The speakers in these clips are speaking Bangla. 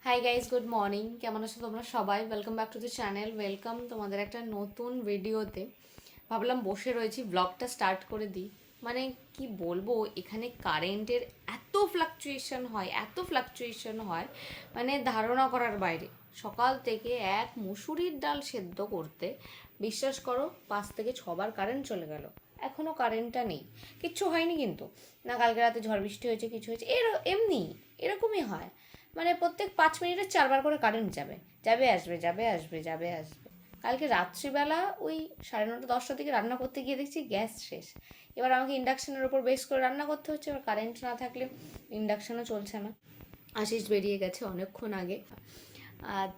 Hi guys, good morning. কেমন আছো তোমরা সবাই? Welcome back to the channel. Welcome তোমাদের একটা নতুন ভিডিওতে। ভাবলাম বসে রয়েছি, ব্লগটা স্টার্ট করে দিই। মানে কি বলবো, এখানে কারেন্টের এত ফ্লাকচুয়েশন হয়, মানে ধারণা করার বাইরে। সকাল থেকে এক মুসুরির ডাল সেদ্ধ করতে বিশ্বাস করো 5 থেকে 6 বার কারেন্ট চলে গেল। এখনও কারেন্টটা নেই। কিচ্ছু হয়নি কিন্তু, না কালকে রাতে ঝড় বৃষ্টি হয়েছে, কিছু হয়েছে এমনি এরকমই হয়। মানে প্রত্যেক 5 মিনিটে 4 বার করে কারেন্ট যাবে, যাবে আসবে, যাবে আসবে, যাবে আসবে। কালকে রাত্রিবেলা ওই 9:30-10টার দিকে রান্না করতে গিয়ে দেখছি গ্যাস শেষ। এবার আমাকে ইন্ডাকশনের ওপর বেস করে রান্না করতে হচ্ছে। এবার কারেন্ট না থাকলে ইন্ডাকশনও চলছে না। আশিস বেরিয়ে গেছে অনেকক্ষণ আগে।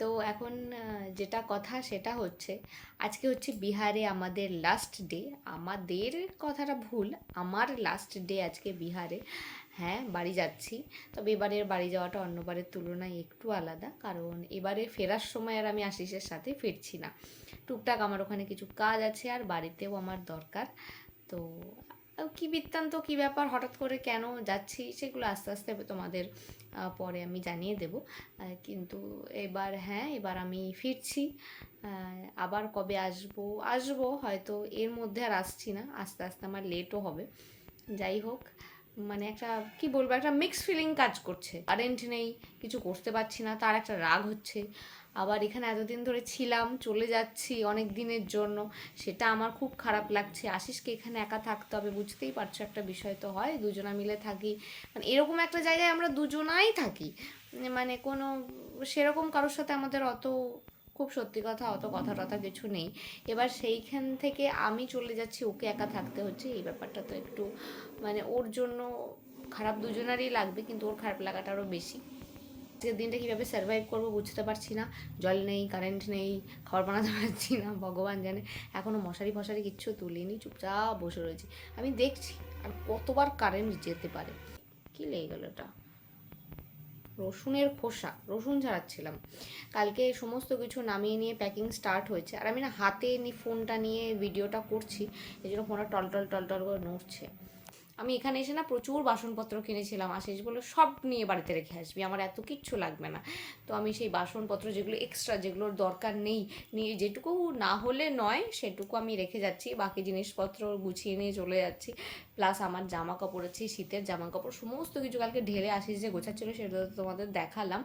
তো এখন যেটা কথা সেটা হচ্ছে, আজকে হচ্ছে বিহারে আমাদের লাস্ট ডে। আমাদের কথাটা ভুল, আমার লাস্ট ডে আজকে বিহারে। হ্যাঁ, বাড়ি যাচ্ছি। তবে এবারের বাড়ি যাওয়াটা অন্যবারের তুলনায় একটু আলাদা, কারণ এবারে ফেরার সময় আর আমি আশিসের সাথে ফিরছি না। টুকটাক আমার ওখানে কিছু কাজ আছে, আর বাড়িতেও আমার দরকার। তো কী বৃত্তান্ত, কী ব্যাপার, হঠাৎ করে কেন যাচ্ছি, সেগুলো আস্তে আস্তে তোমাদের পরে আমি জানিয়ে দেব। কিন্তু এবার আমি ফিরছি। আবার কবে আসবো হয়তো, এর মধ্যে আর আসছি না, আস্তে আস্তে আমার লেটও হবে। যাই হোক, মানে একটা কি বলবো, একটা মিক্সড ফিলিং কাজ করছে। কারেন্ট নেই, কিছু করতে পারছি না, তার একটা রাগ হচ্ছে। আবার এখানে এতদিন ধরে ছিলাম, চলে যাচ্ছি অনেক দিনের জন্য, সেটা আমার খুব খারাপ লাগছে। আশিসকে এখানে একা থাকতে হবে, বুঝতেই পারছো, একটা বিষয় তো হয়, দুজনা মিলে থাকি। মানে এরকম একটা জায়গায় আমরা দুজনাই থাকি, মানে কোনো সেরকম কারোর সাথে আমাদের অত, খুব সত্যি কথা, অত কথা টথা কিছু নেই। এবার সেইখান থেকে আমি চলে যাচ্ছি, ওকে একা থাকতে হচ্ছে, এই ব্যাপারটা তো একটু মানে ওর জন্য খারাপ দুজনারই লাগবে, কিন্তু ওর খারাপ লাগাটা আরও বেশি। আজকের দিনটা কীভাবে সার্ভাইভ করবো বুঝতে পারছি না। জল নেই, কারেন্ট নেই, খাবার বানাতে পারছি না, ভগবান জানে। এখনও মশারি ফশারি কিচ্ছু তুলিনি, চুপচাপ বসে রয়েছি। আমি দেখছি আর কতবার কারেন্ট যেতে পারে। কী লেগে গেল এটা? রসুনের খোসা, রসুন ছাড়াচ্ছিলাম। কালকে সমস্ত কিছু নামিয়ে নিয়ে প্যাকিং স্টার্ট হয়েছে, আর আমি না হাতে ফোনটা নিয়ে ভিডিওটা করছি, এই জন্য ফোনটা টলটল টলটল করে নড়ছে। আমি এখানে এসে না প্রচুর বাসনপত্র কিনেছিলাম। আশিস বললো সব নিয়ে বাড়িতে রেখে আসবি, আমার এত কিচ্ছু লাগবে না। তো আমি সেই বাসনপত্র যেগুলো এক্সট্রা, যেগুলোর দরকার নেই, নিয়ে যেটুকু না হলে নয় সেটুকু আমি রেখে যাচ্ছি, বাকি জিনিসপত্র গুছিয়ে নিয়ে চলে যাচ্ছি। প্লাস আমার জামা কাপড় আছে, শীতের জামা কাপড় সমস্ত কিছু কালকে ঢেলে আশিস যে গোছাচ্ছিল সেটা তো তোমাদের দেখালাম।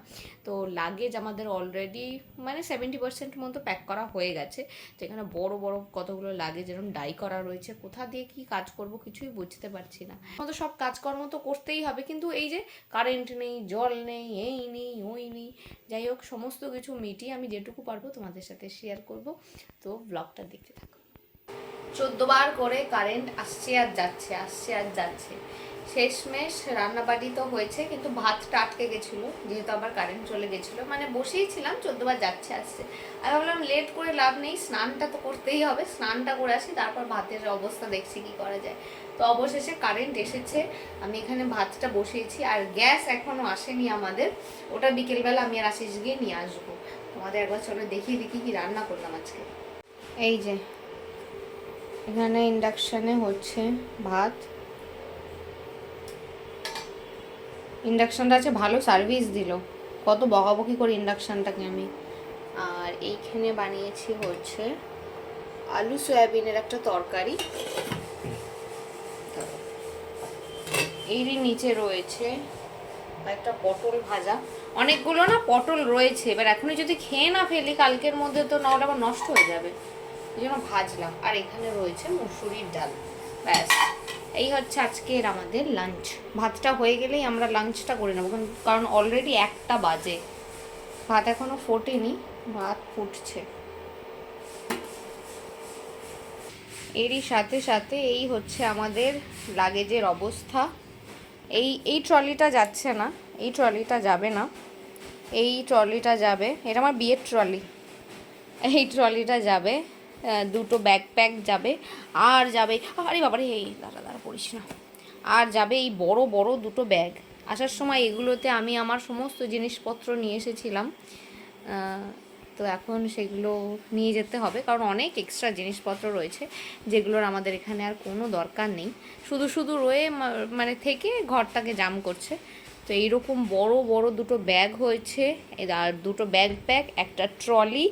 তো লাগেজ আমাদের অলরেডি মানে 70% মতো প্যাক করা হয়ে গেছে। তো এখানে বড় বড় কতগুলো লাগেজ এরকম ডাই করা রয়েছে, কোথা দিয়ে কি কাজ করব কিছুই বুঝতে পারছি না। তো সব কাজকর্ম তো করতেই হবে, কিন্তু এই যে কারেন্ট নেই, জল নেই, এই নেই, ওই নেই। যাই হোক, সমস্ত কিছু মিটিয়ে আমি যেটুকু পারবো তোমাদের সাথে শেয়ার করব। তো ব্লগটা দেখতে থাকো। 14 বার করে কারেন্ট আসছে আর যাচ্ছে, আসছে আর যাচ্ছে। শেষমেশ রান্নাবাড়ি তো হয়েছে, কিন্তু ভাতটা আটকে গেছিলো, যেহেতু আবার কারেন্ট চলে গেছিলো। মানে বসেই ছিলাম, 14 বার যাচ্ছে আসছে। আর ভাবলাম লেট করে লাভ নেই, স্নানটা তো করতেই হবে, স্নানটা করে আসি, তারপর ভাতের অবস্থা দেখছি কি করা যায়। তো অবশেষে কারেন্ট এসেছে, আমি এখানে ভাতটা বসিয়েছি। আর গ্যাস এখনও আসেনি আমাদের, ওটা বিকেলবেলা আমি আর আশিস গিয়ে নিয়ে আসবো। তোমাদের একবার চলো দেখিয়ে দেখি কি রান্না করলাম আজকে। এই যে এখানে ইন্ডাকশানে হচ্ছে ভাত। ইন্ডাকশানটা আছে, ভালো সার্ভিস দিল, কত বকাবকি করে ইন্ডাকশানটাকে আমি। আর এইখানে বানিয়েছি হচ্ছে আলু সয়াবিনের একটা তরকারি। এরই নিচে রয়েছে একটা পটল ভাজা। অনেকগুলো না পটল রয়েছে, এবার এখনই যদি খেয়ে না ফেলি কালকের মধ্যে তো না, ওটা আবার নষ্ট হয়ে যাবে, এই জন্য ভাজলাম। আর এখানে রয়েছে মুসুরির ডাল। ব্যাস, এই হচ্ছে আজকের আমাদের লাঞ্চ। ভাতটা হয়ে গেলেই আমরা লাঞ্চটা করে নেবো, কারণ অলরেডি 1টা বাজে, ভাত এখনও ফোটেনি, ভাত ফুটছে। এরই সাথে সাথে এই হচ্ছে আমাদের লাগেজের অবস্থা। এই ট্রলিটা যাচ্ছে না, এই ট্রলিটা যাবে না, এই ট্রলিটা যাবে, এটা আমার বিয়ের ট্রলি। এই ট্রলিটা যাবে, দুটো ব্যাকপ্যাক যাবে, আর যাবে, আরে বাবারে, এই দাঁড়া দাঁড়া পড়িস না, আর যাবে এই বড় বড় দুটো ব্যাগ। আসার সময় এগুলোতে আমি আমার সমস্ত জিনিসপত্র নিয়ে এসেছিলাম, তো এখন সেগুলো নিয়ে যেতে হবে, কারণ অনেক এক্সট্রা জিনিসপত্র রয়েছে যেগুলোর আমাদের এখানে আর কোনো দরকার নেই, শুধু শুধু রয়ে মানে থেকে ঘরটাকে জাম করছে। তো এইরকম বড় বড় দুটো ব্যাগ হয়েছে, আর দুটো ব্যাগ, একটা ট্রলি,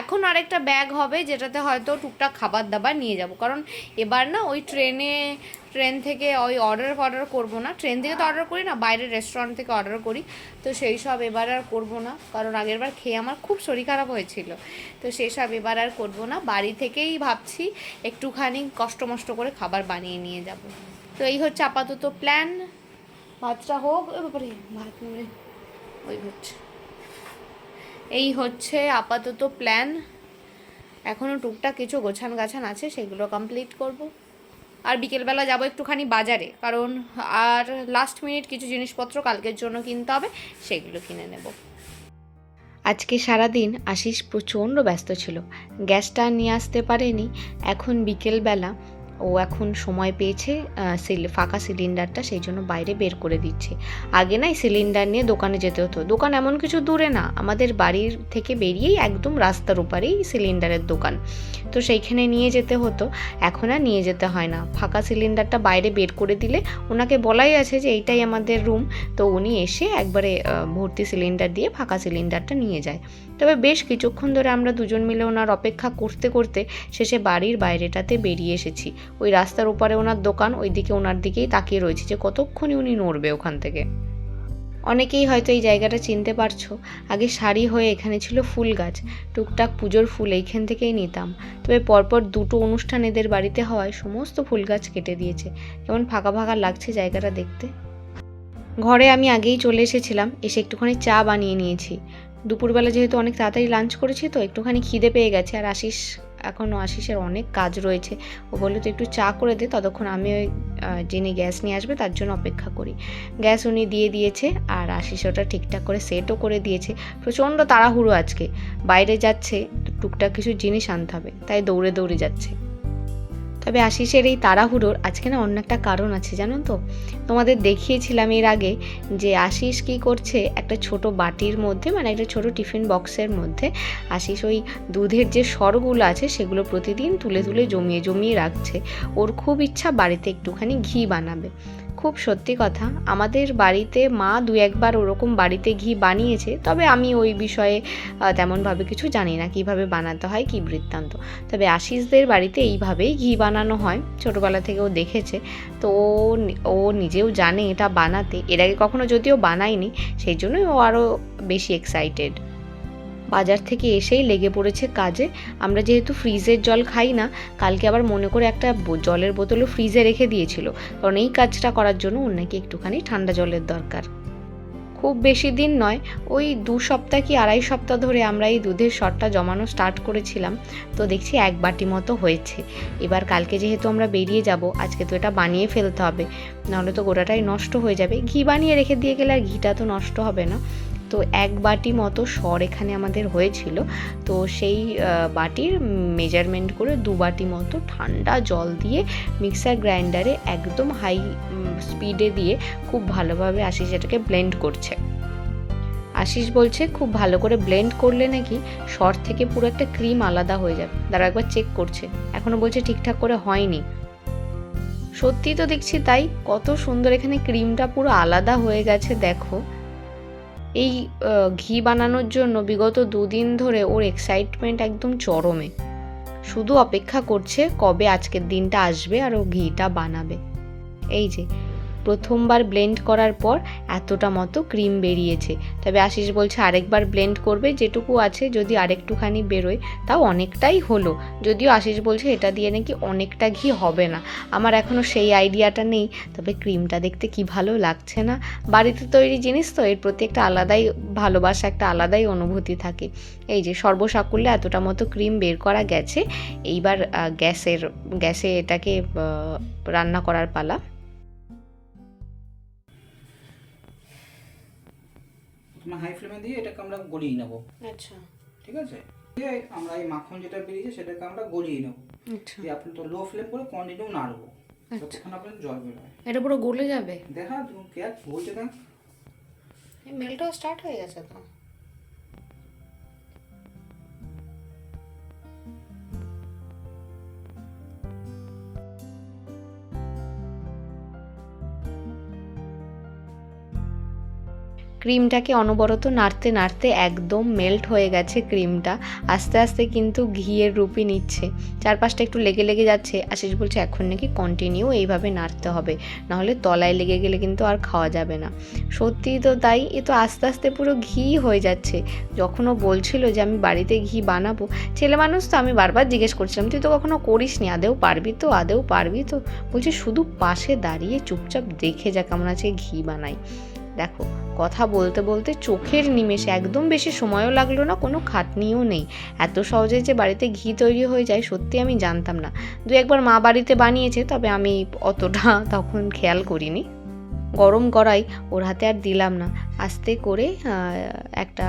এখন আরেকটা ব্যাগ হবে যেটাতে হয়তো টুকটাক খাবার দাবার নিয়ে যাব। কারণ এবার না ওই ট্রেন থেকে ওই অর্ডার করবো না, ট্রেন থেকে তো অর্ডার করি না, বাইরের রেস্টুরেন্ট থেকে অর্ডার করি। তো সেই সব এবার আর করবো না, কারণ আগেরবার খেয়ে আমার খুব শরীর খারাপ হয়েছিল। তো সেসব এবার আর করবো না, বাড়ি থেকেই ভাবছি একটুখানি কষ্ট মষ্ট করে খাবার বানিয়ে নিয়ে যাব। তো এই হচ্ছে আপাতত প্ল্যান। ভাতটা হোক, ব্যাপারে ভাত ওই হচ্ছে, এই হচ্ছে আপাতত প্ল্যান। এখনও টুকটাক কিছু গোছান গাছান আছে, সেগুলো কমপ্লিট করব। আর বিকেলবেলা যাব একটুখানি বাজারে, কারণ আর লাস্ট মিনিট কিছু জিনিসপত্র কালকের জন্য কিনতে হবে, সেগুলো কিনে নেব। আজকে সারাদিন আশিস প্রচণ্ড ব্যস্ত ছিল, গ্যাসটা নিয়ে আসতে পারেনি। এখন বিকেলবেলা ও এখন সময় পেয়েছে, ফাঁকা সিলিন্ডারটা সেই জন্য বাইরে বের করে দিচ্ছে। আগে না সিলিন্ডার নিয়ে দোকানে যেতে হতো, দোকান এমন কিছু দূরে না, আমাদের বাড়ির থেকে বেরিয়েই একদম রাস্তার ওপারেই সিলিন্ডারের দোকান, তো সেইখানে নিয়ে যেতে হতো। এখন আর নিয়ে যেতে হয় না, ফাঁকা সিলিন্ডারটা বাইরে বের করে দিলে, ওনাকে বলাই আছে যে এইটাই আমাদের রুম, তো উনি এসে একবারে ভর্তি সিলিন্ডার দিয়ে ফাঁকা সিলিন্ডারটা নিয়ে যায়। তবে বেশ কিছুক্ষণ ধরে আমরা দুজন মিলে ওনার অপেক্ষা করতে করতে শেষে বাড়ির বাইরেটাতে বেরিয়ে এসেছি। ওই রাস্তার ওপারে ওনার দোকান, ওইদিকে ওনার দিকেই তাকিয়ে রয়েছে যে কতক্ষণই উনি নড়বে ওখান থেকে। অনেকেই হয়তো এই জায়গাটা চিনতে পারছো, আগে সারি হয়ে এখানে ছিল ফুল গাছ, টুকটাক পুজোর ফুল এইখান থেকেই নিতাম। তবে পরপর দুটো অনুষ্ঠান এদের বাড়িতে হওয়ায় সমস্ত ফুল গাছ কেটে দিয়েছে। কেমন ফাঁকা ফাঁকা লাগছে জায়গাটা দেখতে। ঘরে আমি আগেই চলে এসেছিলাম, এসে একটুখানি চা বানিয়ে নিয়েছি। দুপুরবেলা যেহেতু অনেক তাড়াতাড়ি লাঞ্চ করেছি, তো একটুখানি খিদে পেয়ে গেছে। আর আশিসের অনেক কাজ রয়েছে, ও বললো তো একটু চা করে দে, ততক্ষণ আমি ওই যিনি গ্যাস নিয়ে আসবে তার জন্য অপেক্ষা করি। গ্যাস উনি দিয়ে দিয়েছে, আর আশিস ওটা ঠিকঠাক করে সেটও করে দিয়েছে। প্রচণ্ড তাড়াহুড়ো আজকে, বাইরে যাচ্ছে, টুকটাক কিছু জিনিস আনতে হবে, তাই দৌড়ে দৌড়ে যাচ্ছে। তবে আশিসের এই তাড়াহুড়োর আজকে না অন্য একটা কারণ আছে, জানো তো। তোমাদের দেখিয়েছিলাম এর আগে যে আশিস কী করছে, একটা ছোট বাটির মধ্যে, মানে একটা ছোট টিফিন বক্সের মধ্যে আশিস ওই দুধের যে সরগুলো আছে সেগুলো প্রতিদিন তুলে তুলে জমিয়ে জমিয়ে রাখছে। ওর খুব ইচ্ছা বাড়িতে একটুখানি ঘি বানাবে। খুব সত্যি কথা, আমাদের বাড়িতে মা দু একবার ওরকম বাড়িতে ঘি বানিয়েছে, তবে আমি ওই বিষয়ে তেমনভাবে কিছু জানি না কিভাবে বানাতে হয়, কী বৃত্তান্ত। তবে আশিসদের বাড়িতে এইভাবেই ঘি বানানো হয়, ছোটোবেলা থেকে ও দেখেছে। তো ও নিজেও জানে এটা বানাতে, এর আগে কখনো যদিও বানায়নি, সেই জন্যই ও আরও বেশি এক্সাইটেড। বাজার থেকে এসেই লেগে পড়েছে কাজে। আমরা যেহেতু ফ্রিজের জল খাই না, কালকে আবার মনে করে একটা জলের বোতলও ফ্রিজে রেখে দিয়েছিল, কারণ এই কাজটা করার জন্য ওর নাকি একটুখানি ঠান্ডা জলের দরকার। খুব বেশি দিন নয়, ওই 2 সপ্তাহ কি 2.5 সপ্তাহ ধরে আমরা এই দুধের সরটা জমানো স্টার্ট করেছিলাম, তো দেখছি 1 বাটি মতো হয়েছে। এবার কালকে যেহেতু আমরা বেরিয়ে যাব, আজকে তো এটা বানিয়ে ফেলতে হবে, নাহলে তো গোটাটাই নষ্ট হয়ে যাবে। ঘি বানিয়ে রেখে দিয়ে গেলে আর ঘিটা তো নষ্ট হবে না। তো 1 বাটি মতো সর এখানে আমাদের হয়েছিল, তো সেই বাটির মেজারমেন্ট করে 2 বাটি মতো ঠান্ডা জল দিয়ে মিক্সার গ্রাইন্ডারে একদম হাই স্পিডে দিয়ে খুব ভালোভাবে আশিস এটাকে ব্লেন্ড করছে। আশিস বলছে খুব ভালো করে ব্লেন্ড করলে নাকি সর থেকে পুরো একটা ক্রিম আলাদা হয়ে যাবে। দাঁড়া একবার চেক করছে, এখনো বলছে ঠিকঠাক করে হয়নি। সত্যি তো দেখছি তাই, কত সুন্দর এখানে ক্রিমটা পুরো আলাদা হয়ে গেছে দেখো। এই ঘি বানানোর জন্য বিগত 2 দিন ধরে ওর এক্সাইটমেন্ট একদম চরমে, শুধু অপেক্ষা করছে কবে আজকের দিনটা আসবে আর ও ঘিটা বানাবে। এই যে প্রথমবার ব্লেন্ড করার পর এতটা মতো ক্রিম বেরিয়েছে, তবে আশিস বলছে আরেকবার ব্লেন্ড করবে, যেটুকু আছে যদি আরেকটুখানি বেরোয় তাও অনেকটাই হলো। যদিও আশিস বলছে এটা দিয়ে নাকি অনেকটা ঘি হবে না, আমার এখনও সেই আইডিয়াটা নেই। তবে ক্রিমটা দেখতে কি ভালো লাগছে না, বাড়িতে তৈরি জিনিস তো এর প্রতি একটা আলাদাই ভালোবাসা, একটা আলাদাই অনুভূতি থাকে। এই যে সর্বসাকুল্যে এতটা মতো ক্রিম বের করা গেছে, এইবার গ্যাসে এটাকে রান্না করার পালা। হাই ফ্লেমে দিয়ে এটাকে আমরা গলিয়ে নেব। আচ্ছা, ঠিক আছে, আমরা এই মাখন যেটা বেরিয়েছে সেটাকে আমরা গলিয়ে নেব। আচ্ছা, আপনি তো লো ফ্লেম করে কন্টিনিউ নাড়বো, ততক্ষণ আপনার জল বেরোয়। এটা পুরো গলে যাবে? দেখা তুমি কে বলছে, দেখ এই মেলটাও স্টার্ট হয়ে গেছে তো। ক্রিমটাকে অনবরত নাড়তে নাড়তে একদম মেল্ট হয়ে গেছে ক্রিমটা। আস্তে আস্তে কিন্তু ঘিয়ের রূপই নিচ্ছে, চারপাশটা একটু লেগে লেগে যাচ্ছে। আশিস বলছে এখন নাকি কন্টিনিউ এইভাবে নাড়তে হবে, নাহলে তলায় লেগে গেলে কিন্তু আর খাওয়া যাবে না। সত্যিই তো তাই, এ তো আস্তে আস্তে পুরো ঘি হয়ে যাচ্ছে। যখন ও বলছিল যে আমি বাড়িতে ঘি বানাবো, ছেলে মানুষ তো আমি বারবার জিজ্ঞেস করছিলাম তুই তো কখনো করিসনি, আদেও পারবি তো, আদেও পারবি তো? বলছে শুধু পাশে দাঁড়িয়ে চুপচাপ দেখে যা কেমন আছে ঘি বানাই। দেখো, কথা বলতে বলতে চোখের নিমেষে, একদম বেশি সময়ও লাগলো না, কোনো খাটনিও নেই। এত সহজে যে বাড়িতে ঘি তৈরি হয়ে যায় সত্যি আমি জানতাম না। দু একবার মা বাড়িতে বানিয়েছে, তবে আমি অতটা তখন খেয়াল করিনি। গরম কড়াই ওর হাতে আর দিলাম না, আস্তে করে একটা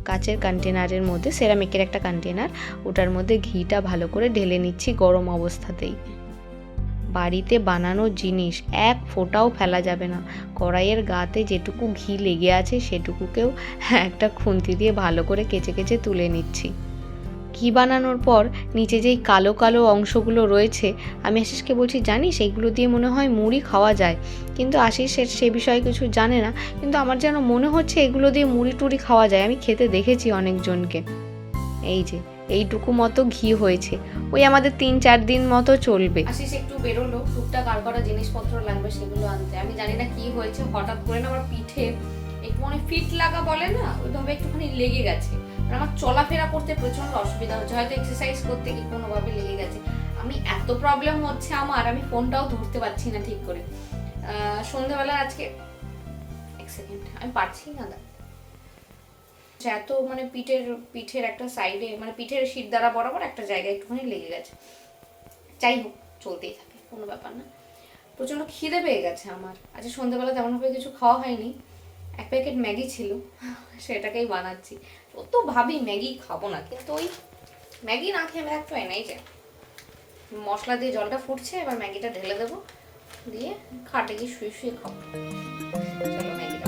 কাচের কন্টেনারের মধ্যে, সেরামিকের একটা কন্টেনার, ওটার মধ্যে ঘিটা ভালো করে ঢেলে নিচ্ছি গরম অবস্থাতেই। বাড়িতে বানানো জিনিস এক ফোঁটাও ফেলা যাবে না। কড়াইয়ের গাতে যেটুকু ঘি লেগে আছে সেটুকুকেও একটা খুন্তি দিয়ে ভালো করে কেচে কেচে তুলে নিচ্ছি। ঘি বানানোর পর নিচে যেই কালো কালো অংশগুলো রয়েছে, আমি আশিসকে বলছি জানিস এইগুলো দিয়ে মনে হয় মুড়ি খাওয়া যায়, কিন্তু আশিস সে বিষয়ে কিছু জানে না, কিন্তু আমার যেন মনে হচ্ছে এগুলো দিয়ে মুড়ি টুড়ি খাওয়া যায়, আমি খেতে দেখেছি অনেকজনকে। এই যে এইটুকু মতো ঘি হয়েছে, ওই আমাদের 3-4 দিন মতো চলবে। আশিস একটু বেরোলো, টুকটাক আর কটা জিনিসপত্র লাগবে সেগুলো আনতে। আমি জানি না কি হয়েছে, হঠাৎ করে না আমার পিঠে একটু মানে ফিট লাগা বলে না, ওইভাবে একটুখানি লেগে গেছে। আর আমার চলাফেরা করতে প্রচন্ড অসুবিধা হচ্ছে, হয়তো এক্সারসাইজ করতে গিয়ে কোনোভাবে লেগে গেছে। আমি এত প্রবলেম হচ্ছে আমার, আমি ফোনটাও ধরতে পারছি না ঠিক করে। সন্ধ্যাবেলা আজকে এক সেকেন্ড, আমি পারছি না এত মানে পিঠের একটা সাইডে, মানে পিঠের শির দ্বারা বরাবর একটা জায়গায় একটুখানি লেগে গেছে। যাই হোক, চলতেই থাকে, কোনো ব্যাপার না। প্রচন্ড খিদে পেয়ে গেছে আমার। আজকে সন্ধ্যাবেলা তেমনভাবে কিছু খাওয়া হয়নি, এক প্যাকেট ম্যাগি ছিল, সেটাকেই বানাচ্ছি। ও তো ভাবি ম্যাগি খাবো না, কিন্তু ওই ম্যাগি না খেয়ে আমি থাকতে হয় না। এই যে মশলা দিয়ে জলটা ফুটছে, এবার ম্যাগিটা ঢেলে দেবো, দিয়ে খাটে গিয়ে শুয়ে শুয়ে খাবো। চলো ম্যাগিটা